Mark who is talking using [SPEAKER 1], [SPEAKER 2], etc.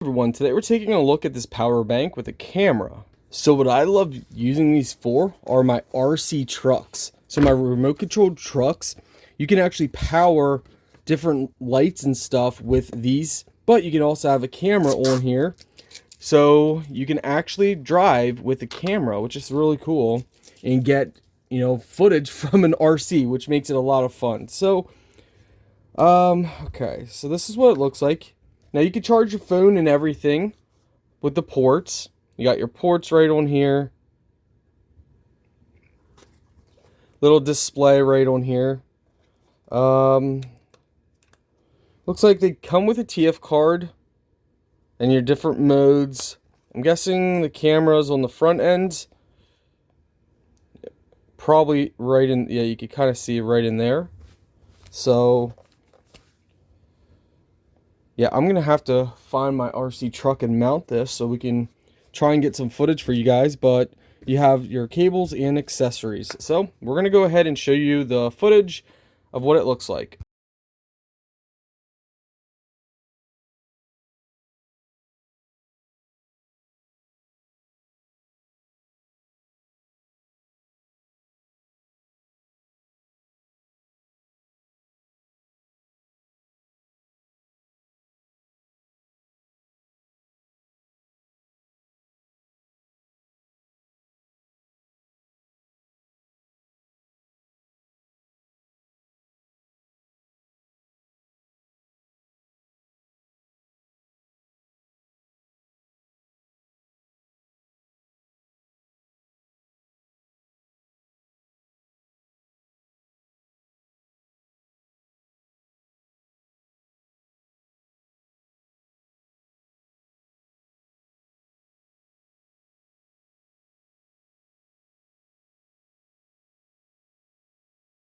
[SPEAKER 1] Everyone, today we're taking a look at this power bank with a camera. So what I love using these for are my RC trucks. So my remote controlled trucks, you can actually power different lights and stuff with these, but you can also have a camera on here. So you can actually drive with a camera, which is really cool, and get, footage from an RC, which makes it a lot of fun. So, okay, so this is what it looks like. Now you can charge your phone and everything with the ports. You got your ports right on here. Little display right on here. Looks like they come with a TF card and your different modes. I'm guessing the camera's on the front end. Probably right in, yeah, you can kind of see right in there. So yeah, I'm going to have to find my RC truck and mount this so we can try and get some footage for you guys, but you have your cables and accessories. So we're going to go ahead and show you the footage of what it looks like.